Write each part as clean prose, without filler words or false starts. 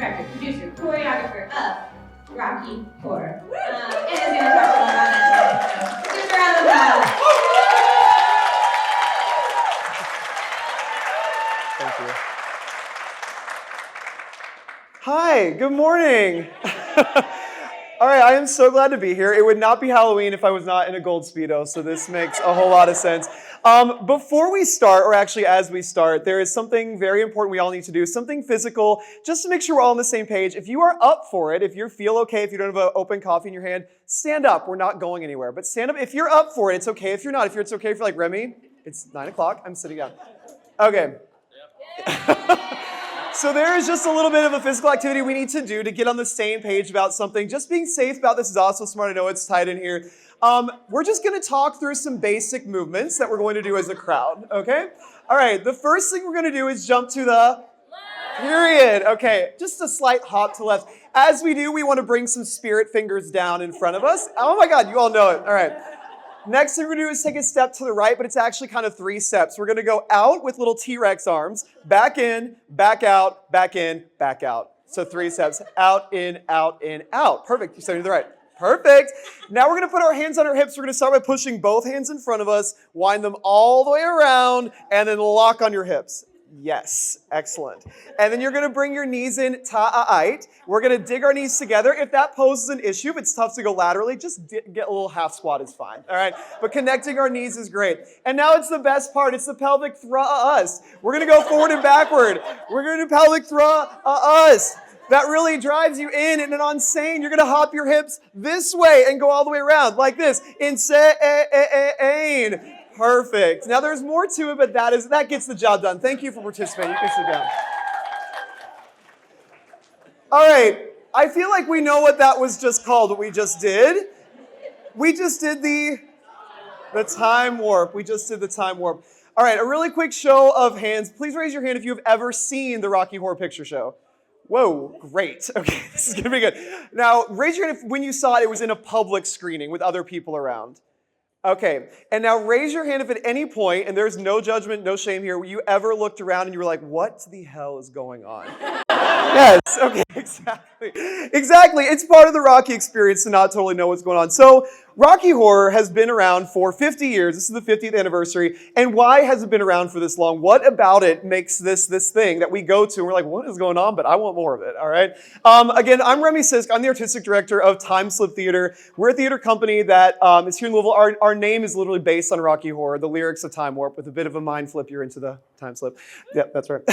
director, producer, choreographer of Rocky Horror. And is going to talk to us about that today. Just a round of applause. Thank you. Hi, good morning. All right, I am so glad to be here. It would not be Halloween if I was not in a gold Speedo, so this makes a whole lot of sense. Before we start, or actually as we start, there is something very important we all need to do, something physical, just to make sure we're all on the same page. If you are up for it, if you feel okay, if you don't have an open coffee in your hand, stand up. We're not going anywhere, but stand up. If you're up for it, it's okay. If you're not, if it's okay if you're like, Remy, it's 9 o'clock, I'm sitting down. Okay. So there is just a little bit of a physical activity we need to do to get on the same page about something. Just being safe about this is also smart. I know it's tight in here. We're just going to talk through some basic movements that we're going to do as a crowd, okay? All right, the first thing we're going to do is jump to the left. Period. Okay, just a slight hop to left. As we do, we want to bring some spirit fingers down in front of us. Oh my God, you all know it. All right. Next thing we're going to do is take a step to the right, but it's actually kind of 3 steps. We're going to go out with little T-Rex arms, back in, back out, back in, back out. So 3 steps, out, in, out, in, out. Perfect, you're stepping to the right. Perfect. Now we're going to put our hands on our hips. We're going to start by pushing both hands in front of us, wind them all the way around, and then lock on your hips. Yes, excellent. And then you're going to bring your knees in ta'ait. We're going to dig our knees together. If that poses an issue, if it's tough to go laterally, just get a little half squat is fine. All right, but connecting our knees is great. And now it's the best part. It's the pelvic thrust. We're going to go forward and backward. We're going to do pelvic thrust. That really drives you in, and then on sane, you're going to hop your hips this way and go all the way around like this. Insane. Perfect. Now there's more to it, but that gets the job done. Thank you for participating. You can sit down. All right. I feel like we know what that was just called, what we just did. We just did the time warp. We just did the time warp. All right, a really quick show of hands. Please raise your hand if you've ever seen the Rocky Horror Picture Show. Whoa, great. Okay, this is going to be good. Now, raise your hand if when you saw it, it was in a public screening with other people around. Okay, and now raise your hand if at any point, and there's no judgment, no shame here, you ever looked around and you were like, what the hell is going on? Yes, okay, exactly. Exactly, it's part of the Rocky experience to not totally know what's going on. So, Rocky Horror has been around for 50 years. This is the 50th anniversary. And why has it been around for this long? What about it makes this thing that we go to and we're like, what is going on? But I want more of it, all right? Again, I'm Remy Sisk. I'm the artistic director of Time Slip Theater. We're a theater company that is here in Louisville. Our name is literally based on Rocky Horror, the lyrics of Time Warp, with a bit of a mind flip. You're into the time slip. Yep, that's right.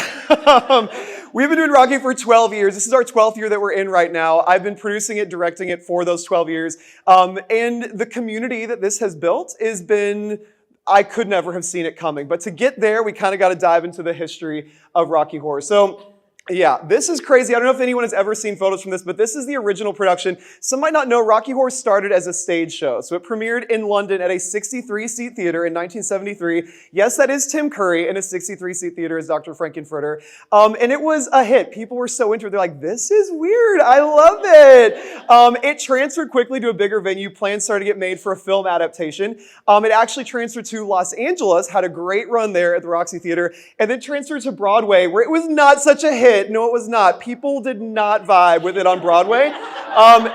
We've been doing Rocky for 12 years. This is our 12th year that we're in right now. I've been producing it, directing it for those 12 years. And the community that this has built has been, I could never have seen it coming. But to get there, we kind of got to dive into the history of Rocky Horror. So, yeah, this is crazy. I don't know if anyone has ever seen photos from this, but this is the original production. Some might not know Rocky Horror started as a stage show. So it premiered in London at a 63-seat theater in 1973. Yes, that is Tim Curry in a 63-seat theater as Dr. Frankenfurter. And it was a hit. People were so into it. They're like, this is weird. I love it. It transferred quickly to a bigger venue. Plans started to get made for a film adaptation. It actually transferred to Los Angeles, had a great run there at the Roxy Theater, and then transferred to Broadway, where it was not such a hit. No, it was not. People did not vibe with it on Broadway.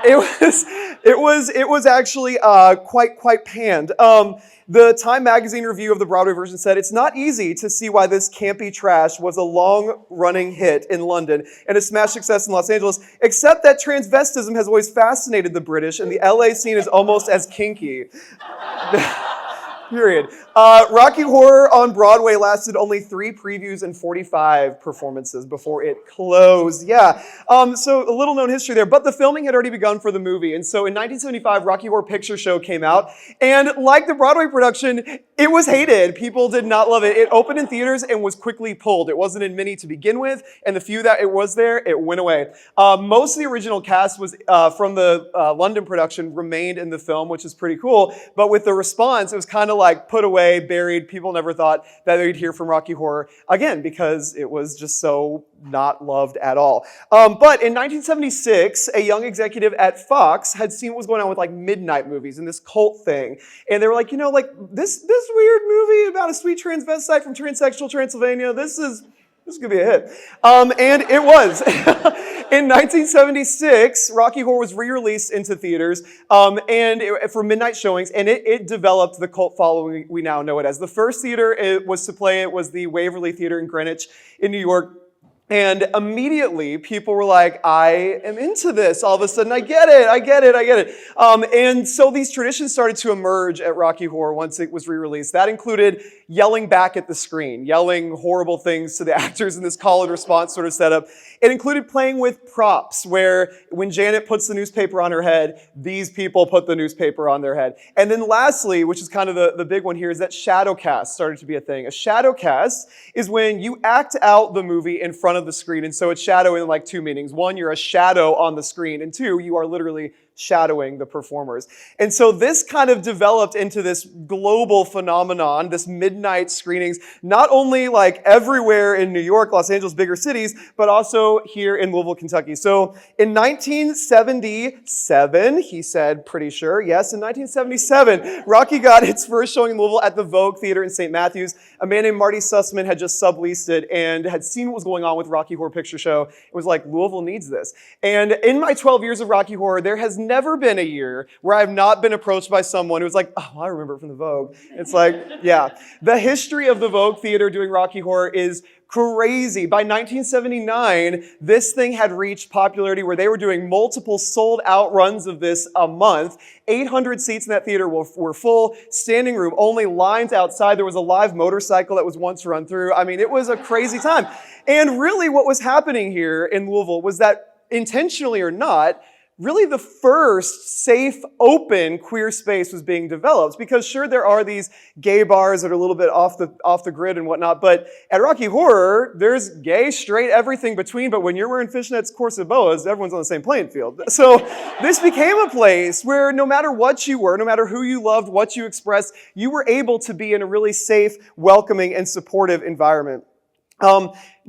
It was actually quite panned. The Time magazine review of the Broadway version said, it's not easy to see why this campy trash was a long-running hit in London and a smash success in Los Angeles, except that transvestism has always fascinated the British and the LA scene is almost as kinky. Period. Rocky Horror on Broadway lasted only 3 previews and 45 performances before it closed. Yeah. So a little known history there, but the filming had already begun for the movie. And so in 1975, Rocky Horror Picture Show came out. And like the Broadway production, it was hated. People did not love it. It opened in theaters and was quickly pulled. It wasn't in many to begin with. And the few that it was there, it went away. Most of the original cast was from the London production remained in the film, which is pretty cool. But with the response, it was kind of like put away, buried. People never thought that they'd hear from Rocky Horror again because it was just so not loved at all. But in 1976, a young executive at Fox had seen what was going on with like midnight movies and this cult thing. And they were like, you know, like this weird movie about a sweet transvestite from transsexual Transylvania, this is going to be a hit. And it was. In 1976, Rocky Horror was re-released into theaters for midnight showings, and it developed the cult following we now know it as. The first theater it was to play it was the Waverly Theater in Greenwich in New York. And immediately, people were like, I am into this. All of a sudden, I get it. And so these traditions started to emerge at Rocky Horror once it was re-released. That included yelling back at the screen, yelling horrible things to the actors in this call and response sort of setup. It included playing with props, where when Janet puts the newspaper on her head, these people put the newspaper on their head. And then lastly, which is kind of the big one here, is that shadow cast started to be a thing. A shadow cast is when you act out the movie in front of the screen. And so it's shadow in like two meanings. One, you're a shadow on the screen. And two, you are literally shadowing the performers. And so this kind of developed into this global phenomenon, this midnight screenings, not only like everywhere in New York, Los Angeles, bigger cities, but also here in Louisville, Kentucky. So in 1977, he said, pretty sure, yes, in 1977, Rocky got its first showing in Louisville at the Vogue Theater in St. Matthews. A man named Marty Sussman had just subleased it and had seen what was going on with Rocky Horror Picture Show. It was like, Louisville needs this. And in my 12 years of Rocky Horror, there has never been a year where I've not been approached by someone who's like, oh, I remember it from the Vogue. It's like, yeah. The history of the Vogue Theater doing Rocky Horror is crazy. By 1979, this thing had reached popularity where they were doing multiple sold-out runs of this a month. 800 seats in that theater were full, standing room only, lines outside. There was a live motorcycle that was once run through. I mean, it was a crazy time. And really what was happening here in Louisville was that, intentionally or not, really the first safe, open queer space was being developed. Because sure, there are these gay bars that are a little bit off the grid and whatnot, but at Rocky Horror, there's gay, straight, everything between, but when you're wearing fishnets, corset boas, everyone's on the same playing field. So this became a place where no matter what you were, no matter who you loved, what you expressed, you were able to be in a really safe, welcoming, and supportive environment.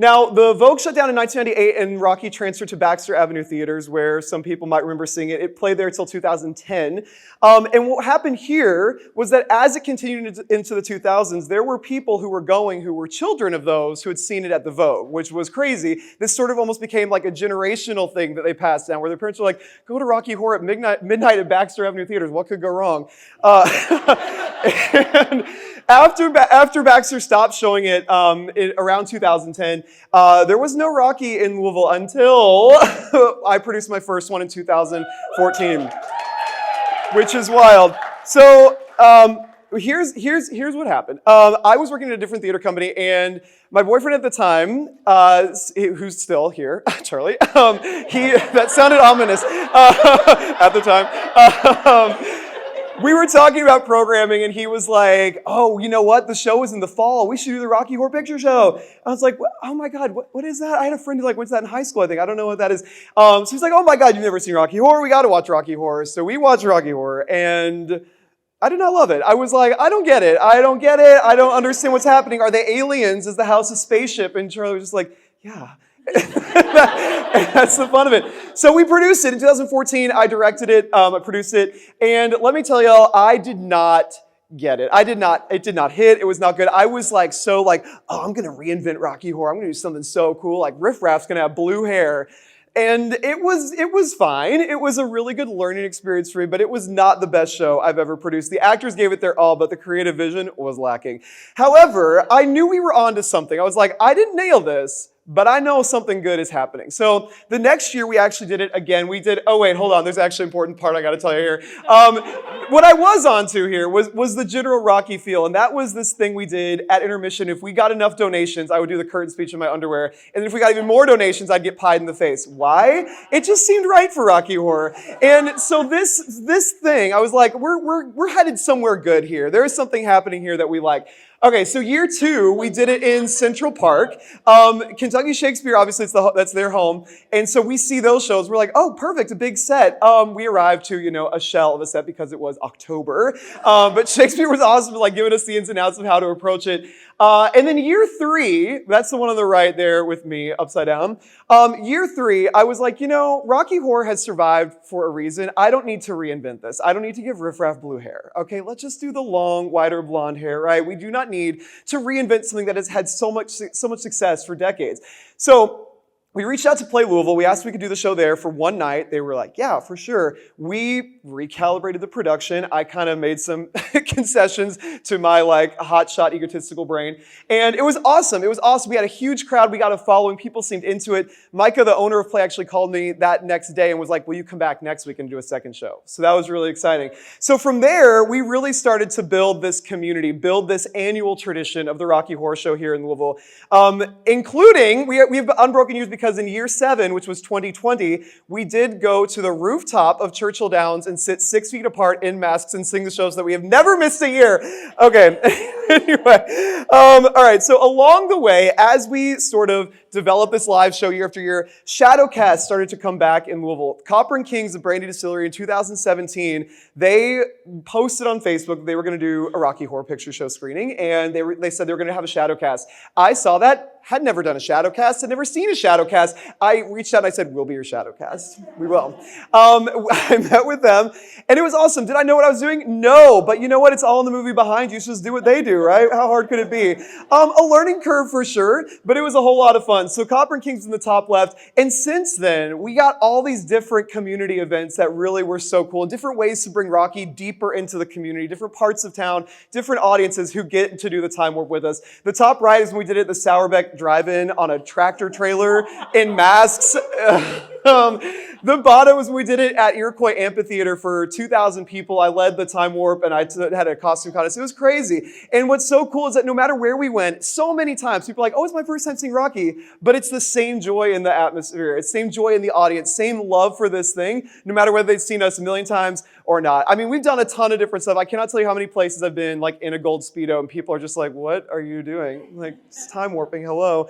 Now, the Vogue shut down in 1998 and Rocky transferred to Baxter Avenue Theaters, where some people might remember seeing it. It played there until 2010. And what happened here was that as it continued into the 2000s, there were people who were going who were children of those who had seen it at the Vogue, which was crazy. This sort of almost became like a generational thing that they passed down, where their parents were like, go to Rocky Horror at midnight at Baxter Avenue Theaters. What could go wrong? And after Baxter stopped showing it around 2010, there was no Rocky in Louisville until I produced my first one in 2014, which is wild. So here's what happened. I was working at a different theater company, and my boyfriend at the time, who's still here, Charlie, that sounded ominous at the time. We were talking about programming, and he was like, oh, you know what? The show is in the fall. We should do the Rocky Horror Picture Show. I was like, oh my God, what is that? I had a friend who went to that in high school, I think. I don't know what that is. So he's like, oh my God, you've never seen Rocky Horror? We got to watch Rocky Horror. So we watched Rocky Horror, and I did not love it. I was like, I don't get it. I don't understand what's happening. Are they aliens? Is the house a spaceship? And Charlie was just like, yeah. That's the fun of it. So we produced it in 2014. I directed it, I produced it, and let me tell y'all, I did not get it. It did not hit. It was not good. I was like, oh, I'm gonna reinvent Rocky Horror. I'm gonna do something so cool. Like Riff Raff's gonna have blue hair. And it was fine. It was a really good learning experience for me, but it was not the best show I've ever produced. The actors gave it their all, but the creative vision was lacking. However, I knew we were onto something. I was like, I didn't nail this, but I know something good is happening. So the next year we actually did it again. Oh wait, hold on. There's actually an important part I gotta tell you here. What I was onto here was the general Rocky feel, and that was this thing we did at intermission. If we got enough donations, I would do the curtain speech in my underwear, and if we got even more donations, I'd get pied in the face. Why? It just seemed right for Rocky Horror. And so this thing, I was like, we're headed somewhere good here. There is something happening here that we like. Okay, so year 2, we did it in Central Park. Kentucky Shakespeare, obviously, that's their home. And so we see those shows. We're like, oh, perfect, a big set. We arrived to, a shell of a set because it was October. But Shakespeare was awesome, like giving us the ins and outs of how to approach it. And then year 3, that's the one on the right there with me, upside down. Year 3, I was like, Rocky Horror has survived for a reason. I don't need to reinvent this. I don't need to give Riff Raff blue hair. Okay, let's just do the long, wider blonde hair, right? We do not need to reinvent something that has had so much success for decades. So we reached out to Play Louisville. We asked if we could do the show there for one night. They were like, yeah, for sure. We recalibrated the production. I kind of made some concessions to my hotshot egotistical brain. And it was awesome. It was awesome. We had a huge crowd. We got a following. People seemed into it. Micah, the owner of Play, actually called me that next day and was like, will you come back next week and do a second show? So that was really exciting. So from there, we really started to build this community, build this annual tradition of the Rocky Horror Show here in Louisville, including, we have unbroken news because in year 7, which was 2020, we did go to the rooftop of Churchill Downs and sit 6 feet apart in masks and sing the shows that we have never missed a year. Okay, anyway. All right, so along the way, as we sort of developed this live show year after year, Shadowcast started to come back in Louisville. Copper and Kings of Brandy Distillery in 2017, they posted on Facebook they were going to do a Rocky Horror Picture Show screening, and they said they were going to have a Shadowcast. I saw that, had never done a Shadowcast, had never seen a Shadowcast. I reached out and I said, we'll be your Shadowcast. We will. I met with them, and it was awesome. Did I know what I was doing? No, but you know what? It's all in the movie behind you, so just do what they do, right? How hard could it be? A learning curve for sure, but it was a whole lot of fun. So Copper and Kings in the top left, and since then, we got all these different community events that really were so cool, and different ways to bring Rocky deeper into the community, different parts of town, different audiences who get to do the time warp with us. The top right is when we did it at the Sourbeck Drive-In on a tractor trailer in masks. The bottom was when we did it at Iroquois Amphitheater for 2,000 people. I led the time warp and I had a costume contest. It was crazy. And what's so cool is that no matter where we went, so many times people are like, oh, it's my first time seeing Rocky. But it's the same joy in the atmosphere. It's the same joy in the audience, same love for this thing, no matter whether they've seen us a million times or not. I mean, we've done a ton of different stuff. I cannot tell you how many places I've been in a gold Speedo and people are just like, what are you doing? It's time warping, hello.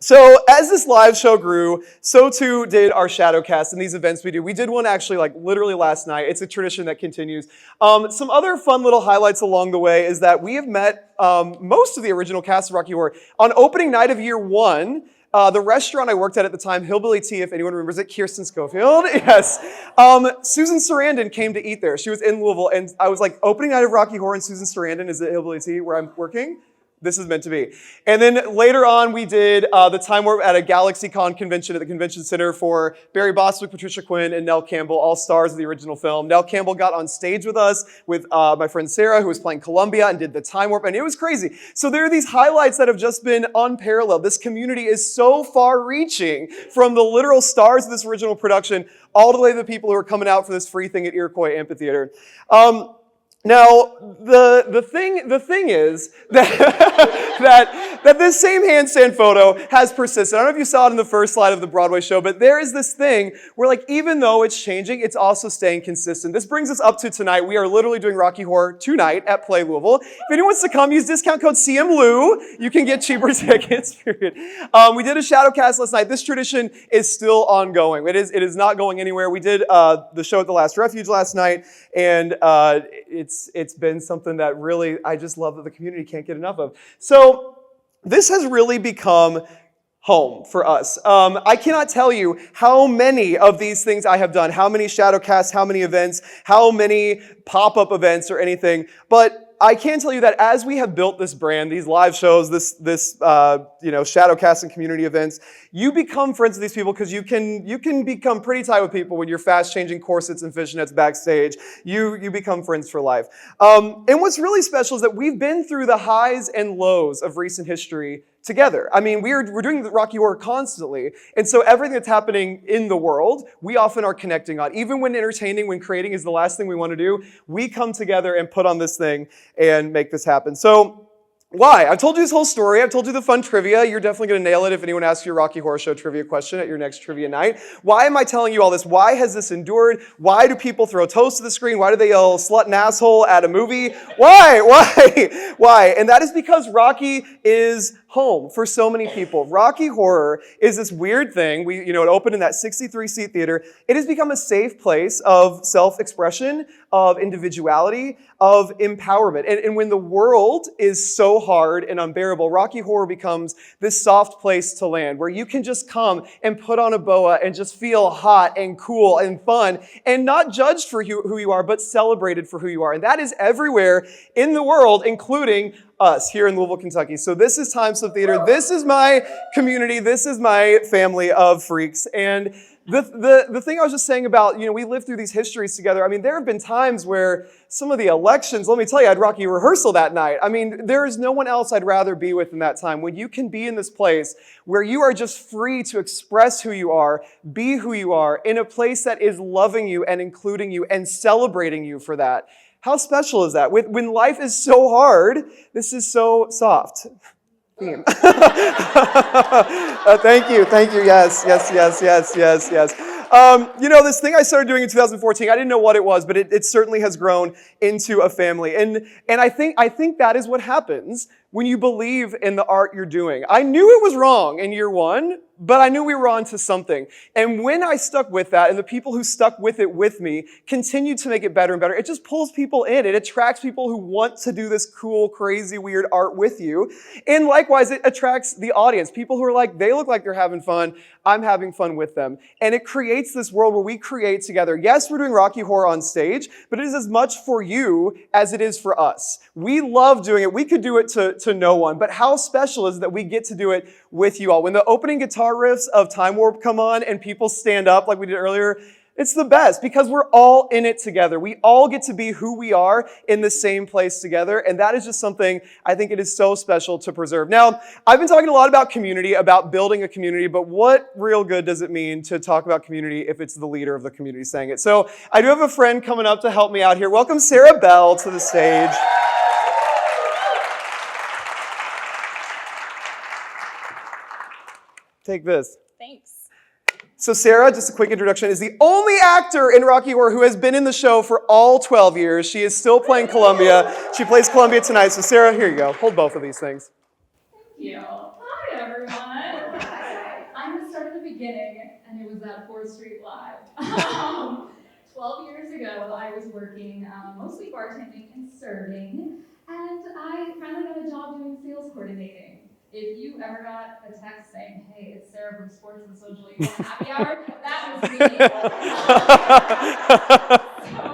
So as this live show grew, so too did our Shadowcast and these events we do. We did one actually literally last night. It's a tradition that continues. Some other fun little highlights along the way is that we have met most of the original cast of Rocky Horror. On opening night of year 1, the restaurant I worked at the time, Hillbilly Tea, if anyone remembers it, Kirsten Schofield, yes. Susan Sarandon came to eat there. She was in Louisville, and I was like, opening night of Rocky Horror and Susan Sarandon is at Hillbilly Tea where I'm working. This is meant to be. And then later on, we did the time warp at a GalaxyCon convention at the Convention Center for Barry Bostwick, Patricia Quinn, and Nell Campbell, all stars of the original film. Nell Campbell got on stage with us with my friend Sarah, who was playing Columbia, and did the time warp, and it was crazy. So there are these highlights that have just been unparalleled. This community is so far-reaching from the literal stars of this original production all the way to the people who are coming out for this free thing at Iroquois Amphitheater. Now, the thing is that this same handstand photo has persisted. I don't know if you saw it in the first slide of the Broadway show, but there is this thing where even though it's changing, it's also staying consistent. This brings us up to tonight. We are literally doing Rocky Horror tonight at Play Louisville. If anyone wants to come, use discount code CMLOU. You can get cheaper tickets, period. We did a Shadowcast last night. This tradition is still ongoing. It is not going anywhere. We did the show at the Last Refuge last night, and it's been something that really, I just love that the community can't get enough of. So this has really become home for us. I cannot tell you how many of these things I have done, how many Shadowcasts, how many events, how many pop-up events or anything, but I can tell you that as we have built this brand, these live shows, this Shadowcast and community events, you become friends with these people because you can become pretty tight with people when you're fast changing corsets and fishnets backstage. You become friends for life. And what's really special is that we've been through the highs and lows of recent history together. I mean, we're doing the Rocky Horror constantly, and so everything that's happening in the world, we often are connecting on. Even when entertaining, when creating is the last thing we want to do, we come together and put on this thing and make this happen. So why? I've told you this whole story. I've told you the fun trivia. You're definitely going to nail it if anyone asks you a Rocky Horror Show trivia question at your next trivia night. Why am I telling you all this? Why has this endured? Why do people throw toast to the screen? Why do they yell slut and asshole at a movie? Why? Why? And that is because Rocky is home for so many people. Rocky Horror is this weird thing. It opened in that 63-seat theater. It has become a safe place of self-expression, of individuality, of empowerment. And when the world is so hard and unbearable, Rocky Horror becomes this soft place to land where you can just come and put on a boa and just feel hot and cool and fun and not judged for who you are, but celebrated for who you are. And that is everywhere in the world, including us here in Louisville, Kentucky. So this is Time Slip Theater. This is my community. This is my family of freaks. And the thing I was just saying about, we live through these histories together. I mean, there have been times where some of the elections, let me tell you, I had Rocky rehearsal that night. I mean, there is no one else I'd rather be with in that time. When you can be in this place where you are just free to express who you are, be who you are, in a place that is loving you and including you and celebrating you for that. How special is that? When life is so hard, this is so soft. Theme. Thank you. Yes. This thing I started doing in 2014, I didn't know what it was, but it certainly has grown into a family. And I think that is what happens when you believe in the art you're doing. I knew it was wrong in year one, but I knew we were on to something. And when I stuck with that, and the people who stuck with it with me continued to make it better and better, it just pulls people in. It attracts people who want to do this cool, crazy, weird art with you. And likewise, it attracts the audience, people who are like, they look like they're having fun, I'm having fun with them. And it creates this world where we create together. Yes, we're doing Rocky Horror on stage, but it is as much for you as it is for us. We love doing it. We could do it to no one, but how special is it that we get to do it with you all? When the opening guitar riffs of Time Warp come on and people stand up like we did earlier, it's the best because we're all in it together. We all get to be who we are in the same place together, and that is just something I think it is so special to preserve. Now, I've been talking a lot about community, about building a community, but what real good does it mean to talk about community if it's the leader of the community saying it? So I do have a friend coming up to help me out here. Welcome Sarah Bell to the stage. Take this. Thanks. So Sarah, just a quick introduction, is the only actor in Rocky Horror who has been in the show for all 12 years. She is still playing Columbia. She plays Columbia tonight. So Sarah, here you go. Hold both of these things. Thank you. Hi, everyone. I'm going to start at the beginning, and it was at 4th Street Live. 12 years ago, I was working mostly bartending and serving, and I finally got a job doing sales coordinating. If you ever got a text saying, hey, it's Sarah from Sports and Social, you want happy hour? That was me. So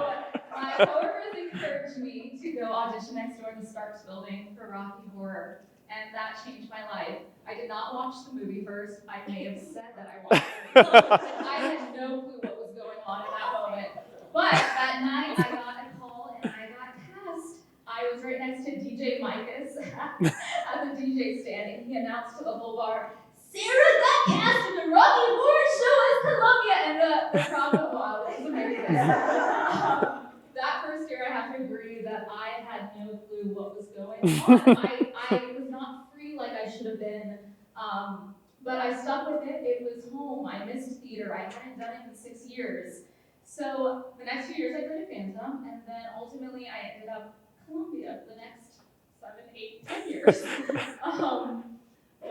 my coworkers encouraged me to go audition next door in the Starks building for Rocky Horror, and that changed my life. I did not watch the movie first. I may have said that I watched the movie. I had no clue what was going on in that moment. But that night, I got a call and I got cast. I was right next to DJ Micus at the DJ stand, and he announced to the whole bar, Sarah got cast in the Rocky Horror Show as Columbia, and the crowd went wild. It was amazing. That first year, I have to agree that I had no clue what was going on. I was not free like I should have been, but I stuck with it. It was home. I missed theater. I hadn't done it in 6 years. So the next few years, I played a Phantom, and then ultimately, I ended up Columbia for the next 7, 8, 10 years.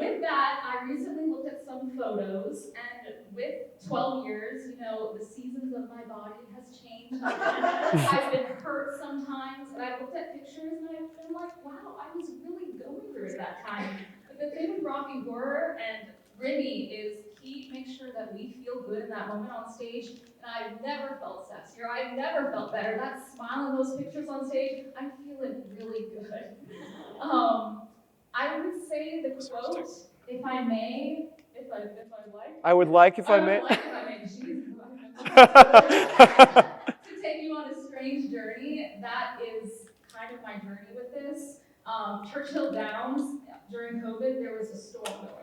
With that, I recently looked at some photos, and with 12 years, the seasons of my body has changed. I've been hurt sometimes, and I looked at pictures, and I've been like, wow, I was really going through it that time. But the thing with Rocky Horror and Remy is he makes sure that we feel good in that moment on stage. And I've never felt sexier. I've never felt better. That smile in those pictures on stage, I'm feeling really good. I would say the quote, if I may, if I like. I would like if I may. Jesus. To take you on a strange journey, that is kind of my journey with this. Churchill Downs, during COVID, there was a storm going on.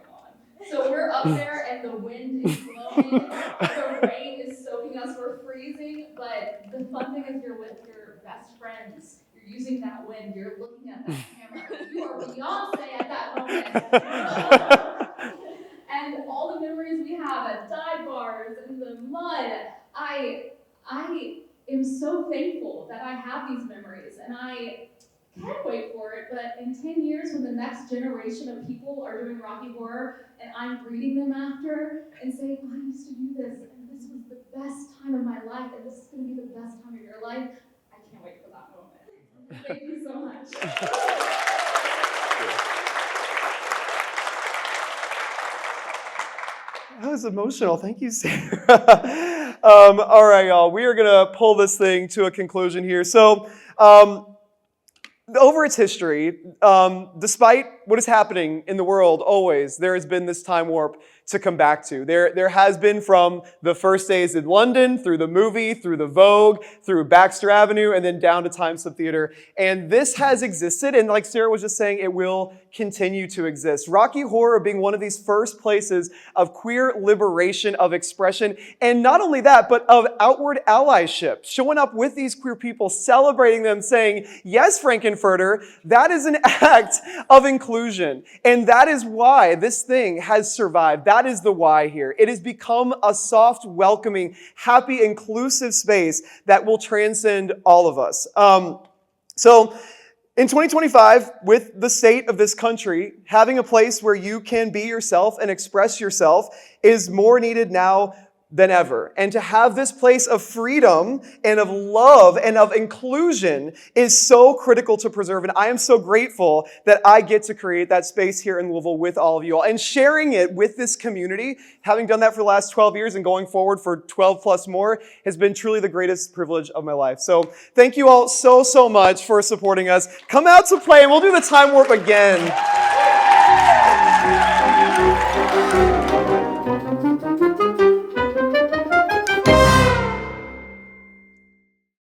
So we're up there and the wind is blowing, the rain is soaking us, we're freezing, but the fun thing is you're with your best friends. You're using that wind, you're looking at that camera. You are Beyonce at that moment. And all the memories we have at dive bars and the mud, I am so thankful that I have these memories, and I can't wait for it, but in 10 years when the next generation of people are doing Rocky Horror and I'm reading them after and saying, I used to do this and this was the best time of my life and this is going to be the best time of your life, I can't wait for that moment. Thank you so much. That was emotional. Thank you, Sarah. All right, y'all. We are going to pull this thing to a conclusion here. So, over its history, despite what is happening in the world, always, there has been this time warp to come back to. There has been from the first days in London, through the movie, through the Vogue, through Baxter Avenue, and then down to Times Square Theater. And this has existed, and like Sarah was just saying, it will continue to exist. Rocky Horror being one of these first places of queer liberation, of expression, and not only that, but of outward allyship, showing up with these queer people, celebrating them, saying, yes, Frankenfurter, that is an act of inclusion. And that is why this thing has survived. That is the why here. It has become a soft, welcoming, happy, inclusive space that will transcend all of us. So in 2025, with the state of this country, having a place where you can be yourself and express yourself is more needed now than ever. And to have this place of freedom and of love and of inclusion is so critical to preserve. And I am so grateful that I get to create that space here in Louisville with all of you all. And sharing it with this community, having done that for the last 12 years and going forward for 12 plus more, has been truly the greatest privilege of my life. So thank you all so much for supporting us. Come out to play and we'll do the time warp again.